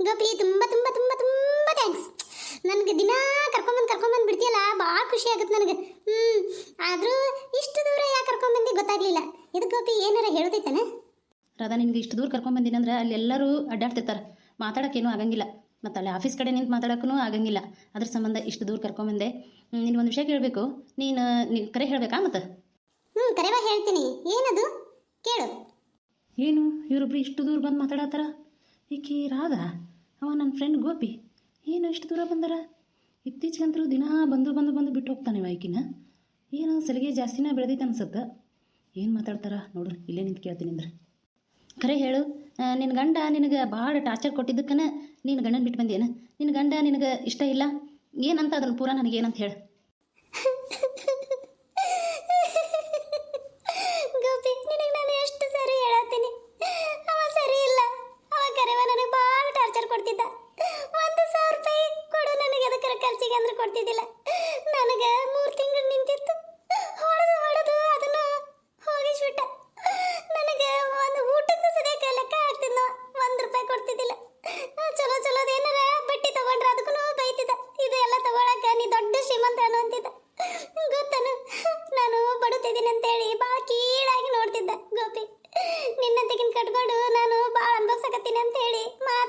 ಗೋಪಿ ತುಂಬ ತುಂಬ ತುಂಬ ತುಂಬ ಥ್ಯಾಂಕ್ಸ್. ನನಗೆ ದಿನ ಕರ್ಕೊಂಬಂದು ಬಿಡ್ತೀಯಲ್ಲ, ಭಾಳ ಖುಷಿ ಆಗುತ್ತೆ ನನಗೆ. ಆದರೂ ಇಷ್ಟು ದೂರ ಯಾಕೆ ಕರ್ಕೊಂಬಂದು ಗೊತ್ತಾಗ್ಲಿಲ್ಲ. ಇದು ಗೋಪಿ ಏನಾರ ಹೇಳ್ತೈತಾನೆ? ರಾಧಾ, ನಿನಗೆ ಇಷ್ಟು ದೂರ ಕರ್ಕೊಂಬಂದಿನಂದ್ರೆ ಅಲ್ಲಿ ಎಲ್ಲರೂ ಅಡ್ಡಾಡ್ತಿರ್ತಾರೆ, ಮಾತಾಡೋಕ್ಕೇನೂ ಆಗಂಗಿಲ್ಲ. ಮತ್ತು ಅಲ್ಲಿ ಆಫೀಸ್ ಕಡೆ ನಿಂತು ಮಾತಾಡೋಕ್ಕೂ ಆಗಂಗಿಲ್ಲ. ಅದ್ರ ಸಂಬಂಧ ಇಷ್ಟು ದೂರ ಕರ್ಕೊಂಬಂದೆ. ನಿನಗೊಂದು ವಿಷಯ ಕೇಳಬೇಕು. ನೀನು ಕರೆ ಹೇಳಬೇಕಾ? ಮತ್ತು ಕರೆವ ಹೇಳ್ತೀನಿ. ಏನದು ಕೇಳು. ಏನು ಇವರೊಬ್ರು ಇಷ್ಟು ದೂರ ಬಂದು ಮಾತಾಡತ್ತಾರ? ಈಕಿ ರಾಧಾ, ಅವ ನನ್ನ ಫ್ರೆಂಡ್ ಗೋಪಿ, ಏನು ಇಷ್ಟು ದೂರ ಬಂದಾರ? ಇತ್ತೀಚೆಗಂತರೂ ದಿನ ಬಂದು ಬಿಟ್ಟು ಹೋಗ್ತಾನೆ ಈಕಿನ. ಏನು ಸಲಿಗೆ ಜಾಸ್ತಿನೇ ಬೆಳೆದೈತೆ ಅನ್ಸುತ್ತೆ. ಏನು ಮಾತಾಡ್ತಾರ ನೋಡು, ಇಲ್ಲೇ ನಿಂತು ಕೇಳ್ತೀನಿ ಅಂದ್ರೆ. ಖರೆ ಹೇಳು, ನಿನ್ನ ಗಂಡ ನಿನಗೆ ಭಾಳ ಟಾರ್ಚರ್ ಕೊಟ್ಟಿದ್ದಕ್ಕನ ನೀನು ಗಂಡನ ಬಿಟ್ಟು ಬಂದೇನು? ನಿನ್ನ ಗಂಡ ನಿನಗೆ ಇಷ್ಟ ಇಲ್ಲ ಏನಂತ ಅದನ್ನು ಪೂರ ನನಗೇನಂತ ಹೇಳು. ಗೋಪಿ, ನಿನಗೆ ನಾನು ಎಷ್ಟು ಸರಿ ಹೇಳತ್ತೀನಿ, ಅವ ಸರಿ ಇಲ್ಲ. ಅವ ಕರೆವ ನನಗೆ ಭಾಳ ಟಾರ್ಚರ್ ಕೊಡ್ತಿದ್ದ. 1,000 ರೂಪಾಯಿ ಕೊಡು ನನಗೆ, ಅದಕ್ಕೆ ಖರ್ಚಿಗೆ ಅಂದ್ರೆ ಕೊಡ್ತಿದ್ದಿಲ್ಲ. ನನಗೆ 3 ತಿಂಗಳು ನಿಂತಿತ್ತು, ಹೊಡೆದು ಅದನ್ನು ಹೋಗಿಸ್ಬಿಟ್ಟ. ನನಗೆ ಒಂದು ಊಟದ ಸದ್ಯಕ್ಕೆ ಲೆಕ್ಕ ಹಾಕ್ತಿದ್ದ, 1 ರೂಪಾಯಿ ಕೊಡ್ತಿದ್ದಿಲ್ಲ. ಚಲೋದೇನಾರ ಬಟ್ಟೆ ತಗೊಂಡ್ರೆ ಅದಕ್ಕೂ ಬೈತಿದ್ದ. ಇದು ಎಲ್ಲ ತಗೊಳಕ ನೀ ದೊಡ್ಡ ಶ್ರೀಮಂತ ಅಂತಿದ್ದ. ಗೊತ್ತನು, ನಾನು ಬಡುತ್ತಿದ್ದೀನಿ ಅಂತೇಳಿ ಭಾಳ ಕೀಳಾಗಿ ನೋಡ್ತಿದ್ದ ಗೋಪಿ. ನಿನ್ನಂತೆಗಿನ ಕಟ್ಕೊಂಡು ನಾನು ಭಾಳ ಅನುಭವಿಸಕತ್ತೀನಿ ಅಂತ ಹೇಳಿ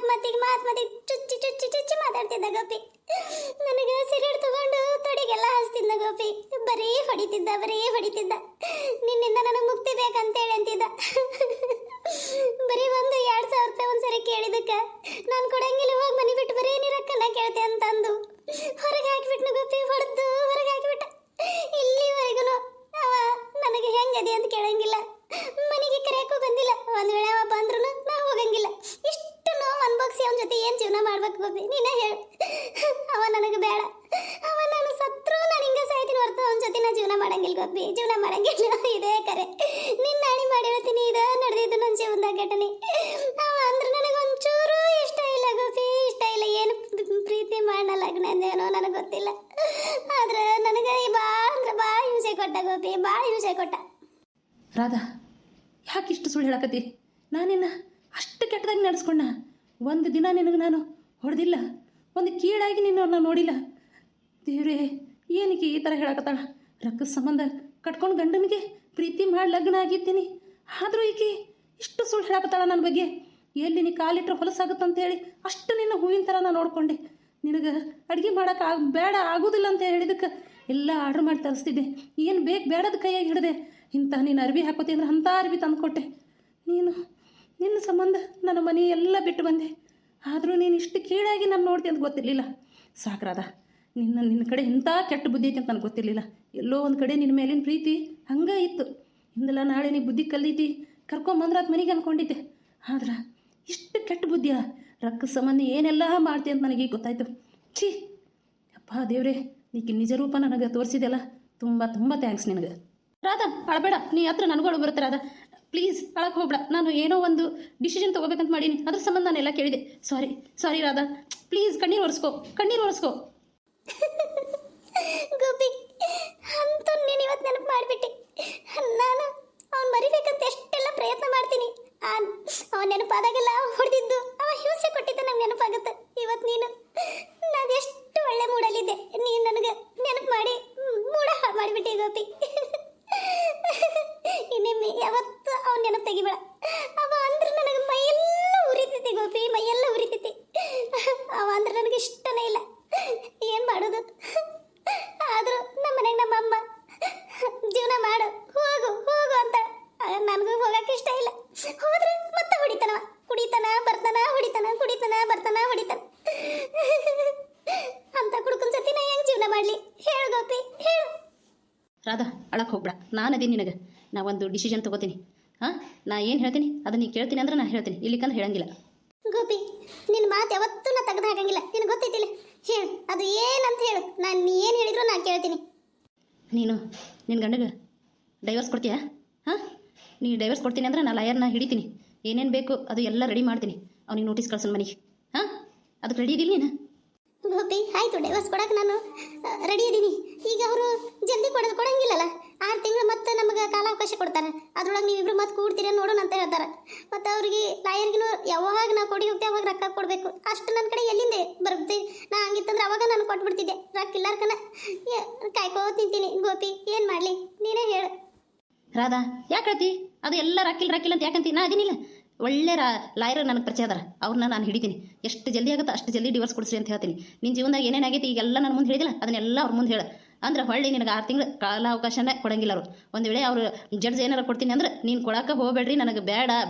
ಮಾತಿಗೆ ಚುಚ್ಚಿ ಮಾತಾಡ್ತಿದ್ದ ಗೋಪಿ. ನನಗೆ ಸಿಗರೇಟ್ ತಗೊಂಡು ತೊಡಿಗೆಲ್ಲ ಹಚ್ತಿದ್ದ ಗೋಪಿ. ಬರೀ ಹೊಡಿತಿದ್ದ. ನಿನ್ನಿಂದ ನನಗೆ ಮುಕ್ತಿ ಬೇಕಂತೇಳಿ ಅಂತಿದ್ದ. ಬರೀ 1,000-2,000 ರೂಪಾಯಿ ಒಂದ್ಸರಿ ಕೇಳಿದಕ್ಕೆ ನಾನು ಕೊಡಂಗಿಲ್ಲ, ಹೋಗಿ ಮನೆ ಬಿಟ್ಟು ಬರೀ ನೀರಕ್ಕನ್ನ ಕೇಳ್ತೆ ಅಂತಂದು ಹೊರಗೆ ಹಾಕಿಬಿಟ್ನು ಗೋಪಿ. ಹೊಡೆದು ಹೊರಗೆ ಹಾಕಿಬಿಟ್ಟ. ಇಲ್ಲಿವರೆಗೂ ಅವ ನನಗೆ ಹೆಂಗದಿ ಅಂತ ಕೇಳಂಗಿಲ್ಲ, ಮನೆಗೆ ಕರೆಯಕ್ಕೂ ಬಂದಿಲ್ಲ. ಒಂದು ವೇಳೆ ಅವ ಬಂದ್ರು ನಾ ಹೋಗಂಗಿಲ್ಲ. ಇಷ್ಟು ನೋವು ಅನ್ಭವಿಸಿ ಅವನ ಜೊತೆ ಏನು ಜೀವನ ಮಾಡ್ಬೇಕು ಗೋಪಿ, ನೀನೇ ಹೇಳು. ಅವ ನನಗೆ ಬೇಡ. ಅವ ನಾನು ಸತ್ರು ನಾನು ಹಿಂಗೆ ಸಾಯ್ತೀನಿ ಹೊರತು ಅವನ ಜೊತೆ ನಾ ಜೀವನ ಮಾಡಂಗಿಲ್ಲ ಗೋಪಿ, ಜೀವನ ಮಾಡಂಗಿಲ್ಲ. ಇದೇ ಕರೆ, ನಿನ್ನ ನಾಳೆ ಮಾಡಿರ್ತೀನಿ. ಇದು ನಡೆದಿದ್ದು ನನ್ನ ಜೀವನದ ಘಟನೆ. ಅವ ಅಂದ್ರೆ ನನಗೆ ಒಂಚೂರು ಇಷ್ಟ ಇಲ್ಲ ಗೋಪಿ, ಇಷ್ಟ ಇಲ್ಲ. ಏನು ಪ್ರೀತಿ ಮಾಡಲ್ಲ ಲಗ್ನ ಅಂದೇನೋ ನನಗೆ ಗೊತ್ತಿಲ್ಲ. ಆದ್ರೆ ನನಗೆ ಭಾಳ ಹಿಂಸೆ ಕೊಟ್ಟ ಗೋಪಿ, ಭಾಳ ಹಿಂಸೆ ಕೊಟ್ಟ. ರಾಧಾ, ಯಾಕೆ ಇಷ್ಟು ಸುಳ್ಳು ಹೇಳಕತ್ತಿ? ನಾನಿನ್ನ ಅಷ್ಟು ಕೆಟ್ಟದಾಗಿ ನಡೆಸ್ಕೊಂಡ? ಒಂದು ದಿನ ನಿನಗೆ ನಾನು ಹೊಡೆದಿಲ್ಲ, ಒಂದು ಕೀಳಾಗಿ ನಿನ್ನ ನೋಡಿಲ್ಲ. ದೇವ್ರೇ, ಏನಕ್ಕೆ ಈ ಥರ ಹೇಳಕತ್ತಾಳ? ರೊಕ್ಕದ ಸಂಬಂಧ ಕಟ್ಕೊಂಡು ಗಂಡನಿಗೆ ಪ್ರೀತಿ ಮಾಡಿ ಲಗ್ನ ಆಗಿದ್ದೀನಿ, ಆದರೂ ಈಕೆ ಇಷ್ಟು ಸುಳ್ಳು ಹೇಳಕತ್ತಾಳ ನನ್ನ ಬಗ್ಗೆ. ಎಲ್ಲಿ ನೀ ಕಾಲಿಟ್ರೆ ಹೊಲಸಾಗುತ್ತಂತೇಳಿ ಅಷ್ಟು ನಿನ್ನ ಹೂವಿನ ಥರ ನಾನು ನೋಡ್ಕೊಂಡೆ. ನಿನಗೆ ಅಡುಗೆ ಮಾಡೋಕೆ ಬೇಡ ಆಗೋದಿಲ್ಲ ಅಂತ ಹೇಳಿದಕ್ಕೆ ಎಲ್ಲ ಆರ್ಡ್ರ್ ಮಾಡಿ ತರಿಸ್ತಿದ್ದೆ. ಏನು ಬೇಕು ಬೇಡದ ಕೈಯಾಗಿ ಹಿಡಿದೆ. ಇಂಥ ನೀನು ಅರ್ಬಿ ಹಾಕೋತಿ ಅಂದ್ರೆ ಅಂಥ ಅರ್ಬಿ ತಂದುಕೊಟ್ಟೆ. ನಿನ್ನ ಸಂಬಂಧ ನನ್ನ ಮನೆ ಎಲ್ಲ ಬಿಟ್ಟು ಬಂದೆ, ಆದರೂ ನೀನು ಇಷ್ಟು ಕೀಳಾಗಿ ನಾನು ನೋಡ್ತೀನಿ ಅಂತ ಗೊತ್ತಿರಲಿಲ್ಲ. ಸಾಕ್ರಾದ, ನಿನ್ನ ಕಡೆ ಇಂಥ ಕೆಟ್ಟ ಬುದ್ಧಿ ಐತಿ ಅಂತ ನನಗೆ ಗೊತ್ತಿರಲಿಲ್ಲ. ಎಲ್ಲೋ ಒಂದು ಕಡೆ ನಿನ್ನ ಮೇಲಿನ ಪ್ರೀತಿ ಹಂಗೆ ಇತ್ತು. ಇಂದೆಲ್ಲ ನಾಳೆ ನೀ ಬುದ್ಧಿ ಕಲೀತಿ ಕರ್ಕೊಂಬಂದ್ರೆ ಅದು ಮನೆಗೆ ಅಂದ್ಕೊಂಡಿದ್ದೆ. ಆದ್ರೆ ಇಷ್ಟು ಕೆಟ್ಟ ಬುದ್ಧಿಯ ರೊಕ್ಕದ ಸಂಬಂಧ ಏನೆಲ್ಲ ಮಾಡ್ತಿ ಅಂತ ನನಗೆ ಗೊತ್ತಾಯ್ತು. ಛೀ ಅಪ್ಪ ದೇವ್ರೇ, ನೀಕಿ ನಿಜ ರೂಪ ನನಗೆ ತೋರಿಸಿದೆಲ್ಲ ತುಂಬ ತುಂಬ ಥ್ಯಾಂಕ್ಸ್ ನಿನಗೆ. ರಾಧಾ, ಅಳಬೇಡ, ನೀ ಹತ್ರ ನನಗಳು ಬರುತ್ತೆ. ರಾಧಾ ಪ್ಲೀಸ್ ಅಳಕ್ಕೆ ಹೋಗ್ಬೇಡ. ನಾನು ಏನೋ ಒಂದು ಡಿಸಿಷನ್ ತೊಗೋಬೇಕಂತ ಮಾಡೀನಿ, ಅದ್ರ ಸಂಬಂಧ ನಾನೆಲ್ಲ ಕೇಳಿದೆ. ಸಾರಿ ರಾಧಾ, ಪ್ಲೀಸ್ ಕಣ್ಣೀರು ಒರೆಸ್ಕೋ. ಗೋಪಿ, ಅಂತೂ ನೀನು ಇವತ್ತು ನೆನಪು ಮಾಡಿಬಿಟ್ಟೆ. ನಾನು ಅವ್ನು ಮರಿಬೇಕಂತ ಎಷ್ಟೆಲ್ಲ ಪ್ರಯತ್ನ ಮಾಡ್ತೀನಿ. ಅವನ ನೆನಪಾದಾಗೆಲ್ಲ ಹೊಡೆದಿದ್ದು, ಅವ ಹಿಂಸೆ ಕೊಟ್ಟಿದ್ದು ನಂಗೆ ನೆನಪಾಗುತ್ತೆ. ಇವತ್ತು ನಾನು ಎಷ್ಟು ಒಳ್ಳೆ ಮೂಡಲ್ಲಿದ್ದೆ, ನೀನು ನನಗೆ ನೆನಪು ಮಾಡಿ ಮೂಡ ಹಾಳು ಮಾಡಿಬಿಟ್ಟೆ ಗೋಪಿ. ಇನ್ನೊಮ್ಮೆ ಯಾವತ್ತು ಅವನ ನೆನಪು ತೆಗಿಬೇಡ. ಅವ ಅಂದ್ರೆ ನನಗೆ ಮೈಯೆಲ್ಲ ಉರಿತೈತಿ ಗೋಪಿ, ಮೈಯೆಲ್ಲ ಉರಿತೈತಿ. ಅವ ಅಂದ್ರೆ ನನಗೆ ಇಷ್ಟನೇ ಇಲ್ಲ. ಏನು ಮಾಡೋದು? ಆದರೂ ನಮ್ಮ ಮನೆಗೆ ನಮ್ಮಮ್ಮ ಜೀವನ ಮಾಡು, ಹೋಗು ಅಂತ. ನನಗೂ ಹೋಗಕ್ಕೆ ಇಷ್ಟ ಇಲ್ಲ. ಹೋದ್ರೆ ಮತ್ತೆ ಕುಡಿತಾನ ಬರ್ತಾನ ಅಂತ ಕುಡ್ಕೊಂಡ್ ಸತಿ ನಾ ಹೆಂಗ್ ಜೀವನ ಮಾಡ್ಲಿ ಹೇಳು ಗೋಪಿ, ಹೇಳು. ರಾಧಾ, ಅಳಕ್ಕೆ ಹೋಗ್ಬೇಡ. ನಾನು ಅದೇ ನಿನಗೆ ನಾ ಒಂದು ಡಿಸಿಷನ್ ತೊಗೋತೀನಿ. ನಾ ಏನು ಹೇಳ್ತೀನಿ ಅದನ್ನ ನೀ ಕೇಳ್ತೀನಿ ಅಂದ್ರೆ ನಾನು ಹೇಳ್ತೀನಿ, ಇಲ್ಲಿಕಂದ್ರೆ ಹೇಳಂಗಿಲ್ಲ. ಗೋಪಿ, ನಿನ್ನ ಮಾತು ಯಾವತ್ತೂ ನಾ ತೆಗೆದು ಹಾಕಂಗಿಲ್ಲ. ನಿನಗೆ ಗೊತ್ತೈತಿಲ್ಲ, ಹೇಳು ಅದು ಏನಂತ ಹೇಳು. ನಾನು ನೀ ಏನು ಹೇಳಿದ್ರು ನಾನು ಕೇಳ್ತೀನಿ. ನೀನು ನಿನ್ನ ಗಂಡಗೆ ಡೈವರ್ಸ್ ಕೊಡ್ತೀಯಾ? ನೀ ಡೈವರ್ಸ್ ಕೊಡ್ತೀನಿ ಅಂದ್ರೆ ನಾನು ಲಾಯರ್ನ ಹಿಡಿತೀನಿ, ಏನೇನು ಬೇಕು ಅದು ಎಲ್ಲ ರೆಡಿ ಮಾಡ್ತೀನಿ. ಅವ್ನಿಗೆ ನೋಟಿಸ್ ಕಳ್ಸೋಣ ಮನೆಗೆ. ಅದಕ್ಕೆ ರೆಡಿ ಇದೀನಿ ನೀನು? ಗೋಪಿ ಆಯ್ತು, ಡೈವರ್ಸ್ ಕೊಡಕ್ಕೆ ನಾನು ರೆಡಿ ಇದ್ದೀನಿ. ಈಗ ಅವರು ಜಲ್ದಿ ಕೊಡಂಗಿಲ್ಲಲ್ಲ, 6 ತಿಂಗಳು ಮತ್ತೆ ನಮಗೆ ಕಾಲಾವಕಾಶ ಕೊಡ್ತಾರೆ. ಅದ್ರೊಳಗೆ ನೀವಿಬ್ರು ಮತ್ತೆ ಕೂಡ್ತೀರಿ ನೋಡೋಣ ಅಂತ ಹೇಳ್ತಾರೆ. ಮತ್ತು ಅವ್ರಿಗೆ ಲಾಯರ್ಗಿನೂ ಯಾವಾಗ ನಾವು ಕೊಡಿ ಹೋಗ್ತೇವೆ ಅವಾಗ ರೊಕ್ಕ ಕೊಡಬೇಕು. ಅಷ್ಟು ನನ್ನ ಕಡೆ ಎಲ್ಲಿಂದ ಬರುತ್ತೆ? ನಾ ಹಂಗಿತ್ತಂದ್ರೆ ಅವಾಗ ನಾನು ಕೊಟ್ಬಿಡ್ತಿದ್ದೆ. ರೊಕ್ಕ ಇಲ್ಲಾರ್ಕನ ಕಾಯ್ಕೋ ತಿಂತೀನಿ. ಗೋಪಿ ಏನು ಮಾಡಲಿ ನೀನೇ ಹೇಳು. ರಾಧಾ ಯಾಕೆ ಹೇಳ್ತಿ? ಅದು ಎಲ್ಲ ರಾಕಿಲ್ಲ ಅಂತ ಯಾಕಂತಿ? ನಾ ಅದೀನಿಲ್ಲ, ಒಳ್ಳೆ ಲಾಯರ್ ನನಗೆ ಪರಿಚಯ ಅದಾರ, ಅವ್ರನ್ನ ನಾನು ಹಿಡಿತೀನಿ. ಎಷ್ಟು ಜಲ್ದಿ ಆಗುತ್ತೋ ಅಷ್ಟು ಜಲ್ದಿ ಡಿವೋರ್ಸ್ ಕೊಡಿಸ್ರಿ ಅಂತ ಹೇಳ್ತೀನಿ. ನಿನ್ನ ಜೀವನದಾಗ ಏನೇನಾಗೈತಿ ಈಗೆಲ್ಲ ನನ್ನ ಮುಂದೆ ಹೇಳಿದಿಲ್ಲ, ಅದನ್ನೆಲ್ಲ ಅವ್ರ ಮುಂದೆ ಹೇಳು. ಅಂದ್ರೆ ಹೊಳ್ಳಿ ನಿನಗೆ 6 ತಿಂಗಳು ಕಾಲಾವಕಾಶನೇ ಕೊಡಂಗಿಲ್ಲ ಅವರು. ಒಂದು ವೇಳೆ ಅವರು ಜಡ್ಜ್ ಏನಾರು ಕೊಡ್ತೀನಿ ಅಂದ್ರೆ ನೀನು ಕೊಡಕ್ಕೆ ಹೋಗಬೇಡ್ರಿ, ನನಗೆ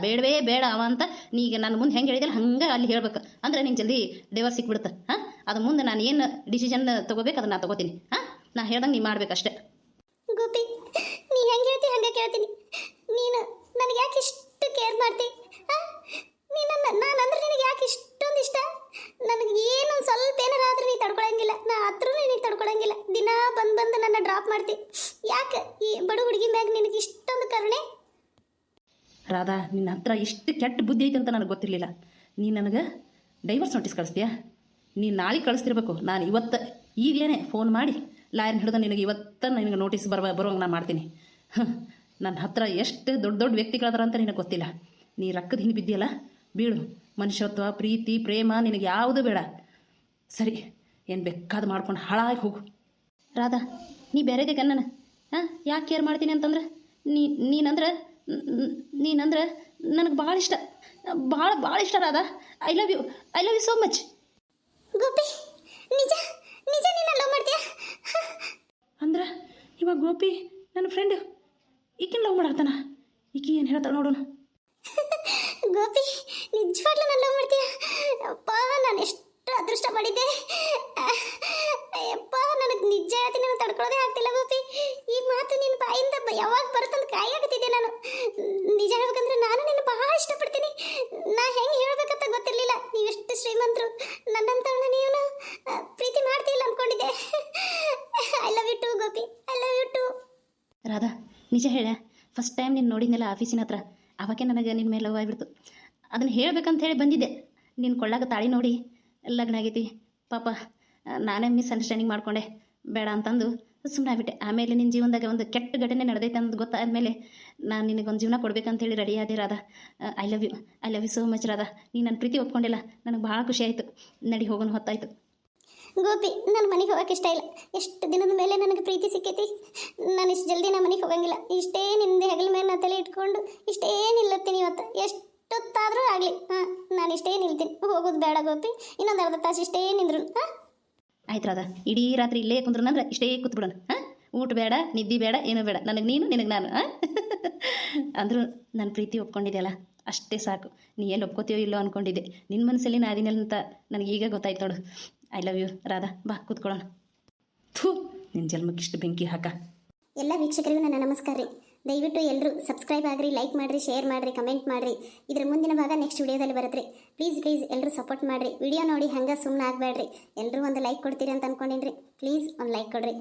ಬೇಡವೇ ಬೇಡ ಅವ ಅಂತ ನೀಗ ನನ್ನ ಮುಂದೆ ಹೆಂಗೆ ಹೇಳಿದಿಲ್ಲ ಹಂಗೆ ಅಲ್ಲಿ ಹೇಳ್ಬೇಕು. ಅಂದ್ರೆ ನೀನು ಜಲ್ದಿ ಡಿವೋರ್ಸ್ ಸಿಕ್ಬಿಡುತ್ತೆ. ಹಾಂ, ಅದು ಮುಂದೆ ನಾನು ಏನು ಡಿಸಿಷನ್ ತೊಗೋಬೇಕು ಅದನ್ನು ನಾನು ತೊಗೋತೀನಿ. ಹಾಂ, ನಾ ಹೇಳ್ದಂಗೆ ನೀನು ಮಾಡ್ಬೇಕಷ್ಟೇ. ಗೋಪಿ ನೀ ಹೆಂಗೆ ಹೇಳ್ತಿ ಹಂಗೆ ಕೇಳ್ತೀನಿ. ನೀನು ನನಗೆ ಯಾಕೆ ಇಷ್ಟು ಕೇರ್ ಮಾಡ್ತಿ? ನಾನಂದ್ರೆ ನಿನಗೆ ಯಾಕೆ ಇಷ್ಟೊಂದು ಇಷ್ಟ? ನನಗೆ ಏನು ಸ್ವಲ್ಪ ಏನಾರ ಆದ್ರೂ ನೀ ತಡ್ಕೊಳಂಗಿಲ್ಲ, ನಾ ಹತ್ರೂ ನೀ ತಡ್ಕೊಳಂಗಿಲ್ಲ. ದಿನ ಬಂದು ನನ್ನ ಡ್ರಾಪ್ ಮಾಡ್ತಿ. ಯಾಕೆ ಈ ಬಡ ಹುಡುಗಿ ಮ್ಯಾಗ ನಿನಗೆ ಇಷ್ಟೊಂದು ಕರುಣೆ? ರಾಧಾ, ನಿನ್ನ ಹತ್ರ ಇಷ್ಟು ಕೆಟ್ಟ ಬುದ್ಧಿ ಐತೆ ಅಂತ ನನಗೆ ಗೊತ್ತಿರಲಿಲ್ಲ. ನೀನು ನನಗೆ ಡೈವರ್ಸ್ ನೋಟಿಸ್ ಕಳಿಸ್ತೀಯಾ? ನೀನು ನಾಳೆ ಕಳಿಸ್ತಿರ್ಬೇಕು. ನಾನು ಇವತ್ತು ಈಗಲೇ ಫೋನ್ ಮಾಡಿ ಲಾಯರ್ನ ಹಿಡಿದು ನಿನಗೆ ನಿನಗೆ ನೋಟಿಸ್ ಬರುವಂಗೆ ನಾನು ಮಾಡ್ತೀನಿ. ನನ್ನ ಹತ್ರ ಎಷ್ಟು ದೊಡ್ಡ ವ್ಯಕ್ತಿಗಳದಾರ ಅಂತ ನಿನಗೆ ಗೊತ್ತಿಲ್ಲ. ನೀ ರೊಕ್ಕದ ಹಿಂದೆ ಬಿದ್ದಿಯಲ್ಲ, ಬೀಳು. ಮನುಷ್ಯತ್ವ, ಪ್ರೀತಿ, ಪ್ರೇಮ ನಿನಗೆ ಯಾವುದೂ ಬೇಡ. ಸರಿ, ಏನು ಬೇಕಾದ ಮಾಡ್ಕೊಂಡು ಹಾಳಾಗಿ ಹೋಗು. ರಾಧಾ, ನೀ ಬೇರೆದೇ ಕಣ್ಣನ. ಹಾಂ, ಯಾಕೆ ಕೇರ್ ಮಾಡ್ತೀನಿ ಅಂತಂದ್ರೆ ನೀನಂದ್ರೆ ನನಗೆ ಭಾಳ ಇಷ್ಟ, ಭಾಳ ಇಷ್ಟ Radha. I love you so much. Gopi ನಿಜ ನೀನು ಲವ್ ಮಾಡ್ತೀಯಾ? ಅಂದ್ರೆ ಇವಾಗ ಗೋಪಿ ನನ್ನ ಫ್ರೆಂಡು ಈಕಿನ ಲವ್ ಮಾಡತ್ತಾನ. ಈಕಿ ಏನು ಹೇಳ್ತಾಳೆ ನೋಡೋಣ. ಗೋಪಿ ನಿಜವಾಗ್ಲೂ ನಾನು ಲವ್ ಮಾಡ್ತೀಯಾ? ಅಪ್ಪ ನಾನು ಎಷ್ಟು ಅದೃಷ್ಟ ಪಡಿದ್ದೆ. ಅಪ್ಪ ನನಗೆ ನಿಜ ಹೇಳ್ತೀನಿ, ನನಗೆ ತಡ್ಕೊಳ್ಳೋದೇ ಆಗ್ತಿಲ್ಲ ಗೋಪಿ. ಈ ಮಾತು ನಿನ್ನ ಬಾಯಿಂದ ಯಾವಾಗ ಬರುತ್ತಂತ ಕಾಯಾಗುತ್ತಿದ್ದೆ ನಾನು. ನಿಜ ಹೇಳ್ಬೇಕಂದ್ರೆ ನಾನು ನಿನ್ನ ಬಹಳ ಇಷ್ಟಪಡ್ತೀನಿ. ನಾ ಹೆಂಗೆ ಹೇಳ್ಬೇಕಂತ ಗೊತ್ತಿರಲಿಲ್ಲ. ನೀವೆಷ್ಟು ಶ್ರೀಮಂತರು, ನನ್ನಂತವನ್ನ ನೀವು ಪ್ರೀತಿ ಮಾಡ್ತಿಲ್ಲ ಅನ್ಕೊಂಡಿದ್ದೆ. I love you too Gopi, I love you too. Radha, ನಿಜ ಹೇಳ, ಫಸ್ಟ್ ಟೈಮ್ ನೀನು ನೋಡಿದ್ನಲ್ಲ ಆಫೀಸಿನ ಹತ್ರ, ಅವಾಗೆ ನನಗೆ ನಿನ್ನ ಮೇಲೆ ಲವ್ ಆಗಿಬಿಡ್ತು. ಅದನ್ನು ಹೇಳ್ಬೇಕಂತ ಹೇಳಿ ಬಂದಿದ್ದೆ. ನೀನು ಕೊಳ್ಳಾಗ ತಾಳಿ ನೋಡಿ ಲಗ್ನ ಆಗೈತಿ ಪಾಪ, ನಾನೇ ಮಿಸ್ಅಂಡರ್ಸ್ಟ್ಯಾಂಡಿಂಗ್ ಮಾಡ್ಕೊಂಡೆ, ಬೇಡ ಅಂತಂದು ಸುಮ್ಮನೆ ಆಗ್ಬಿಟ್ಟೆ. ಆಮೇಲೆ ನಿನ್ನ ಜೀವನದಾಗ ಒಂದು ಕೆಟ್ಟ ಘಟನೆ ನಡೆದೈತೆ ಅಂತ ಗೊತ್ತಾದ್ಮೇಲೆ ನಾನು ನಿನಗೊಂದು ಜೀವನ ಕೊಡ್ಬೇಕಂತೇಳಿ ರೆಡಿ ಆದೆ Radha. I love you so much Radha. ನೀನು ನನ್ನ ಪ್ರೀತಿ ಒಪ್ಕೊಂಡಿಲ್ಲ, ನನಗೆ ಭಾಳ ಖುಷಿ ಆಯಿತು. ನಡಿ ಹೋಗೋಣ, ಹೊತ್ತಾಯಿತು. ಗೋಪಿ ನನ್ನ ಮನೆಗೆ ಹೋಗೋಕೆ ಇಷ್ಟ ಇಲ್ಲ. ಎಷ್ಟು ದಿನದ ಮೇಲೆ ನನಗೆ ಪ್ರೀತಿ ಸಿಕ್ಕೈತಿ. ನಾನು ಇಷ್ಟು ಜಲ್ದಿ ನಮ್ಮ ಮನೆಗೆ ಹೋಗಂಗಿಲ್ಲ. ಇಷ್ಟೇ ನಿಂದೆ ಹೆಗಲ ಮೇಲೆ ನಾ ತಲೆ ಇಟ್ಕೊಂಡು ಇಷ್ಟೇ ನಿಲ್ಲತ್ತೀನಿ ಇವತ್ತು. ಎಷ್ಟೊತ್ತಾದರೂ ಆಗಲಿ, ಹಾಂ, ನಾನು ಇಷ್ಟೇ ನಿಲ್ತೀನಿ. ಹೋಗೋದು ಬೇಡ ಗೋಪಿ, ಇನ್ನೊಂದು ಅರ್ಧ ತಾಸು ಇಷ್ಟೇ ನಿಂದ್ರು. ಹಾಂ ಆಯ್ತು ರಾಧಾ, ಇಡೀ ರಾತ್ರಿ ಇಲ್ಲೇ ಕುಂದ್ರನಂದ್ರೆ ಇಷ್ಟೇ ಕೂತ್ಬಿಡೋಣ. ಹಾಂ, ಊಟ ಬೇಡ, ನಿದ್ದೆ ಬೇಡ, ಏನೂ ಬೇಡ. ನನಗೆ ನೀನು, ನಿನಗೆ ನಾನು. ಹಾಂ ಅಂದರೂ ನನ್ನ ಪ್ರೀತಿ ಒಪ್ಕೊಂಡಿದ್ದೆಲ್ಲ ಅಷ್ಟೇ ಸಾಕು. ನೀ ಏನು ಒಪ್ಕೋತೀಯೋ ಇಲ್ಲೋ ಅಂದ್ಕೊಂಡಿದ್ದೆ. ನಿನ್ನ ಮನಸ್ಸಲ್ಲಿ ನಾ ಅದಿನಲ್ಲ ಅಂತ ನನಗೆ ಈಗ ಗೊತ್ತಾಯ್ತು ನೋಡು. ಐ ಲವ್ ಯು ರಾಧಾ, ಬಾ ಕೂತ್ಕೊಳ್ಳೋಣ. ಥೂ, ನಿನ್ನ ಜನ್ಮಕ್ಕೆ ಇಷ್ಟು ಬೆಂಕಿ ಹಾಕ. ಎಲ್ಲ ವೀಕ್ಷಕರಿಗೂ ನನ್ನ ನಮಸ್ಕಾರ ರೀ. ದಯವಿಟ್ಟು ಎಲ್ಲರೂ ಸಬ್ಸ್ಕ್ರೈಬ್ ಆಗಿರಿ, ಲೈಕ್ ಮಾಡಿರಿ, ಶೇರ್ ಮಾಡಿರಿ, ಕಮೆಂಟ್ ಮಾಡಿರಿ. ಇದರ ಮುಂದಿನ ಭಾಗ ನೆಕ್ಸ್ಟ್ ವಿಡಿಯೋದಲ್ಲಿ ಬರುತ್ತೆ. ಪ್ಲೀಸ್ ಎಲ್ಲರೂ ಸಪೋರ್ಟ್ ಮಾಡಿರಿ. ವಿಡಿಯೋ ನೋಡಿ ಹಂಗೆ ಸುಮ್ಮನೆ ಆಗಬೇಡ್ರಿ. ಎಲ್ಲರೂ ಒಂದು ಲೈಕ್ ಕೊಡ್ತೀರಿ ಅಂತ ಅಂದ್ಕೊಂಡಿನ್ರಿ. ಪ್ಲೀಸ್ ಒಂದು ಲೈಕ್ ಕೊಡ್ರಿ.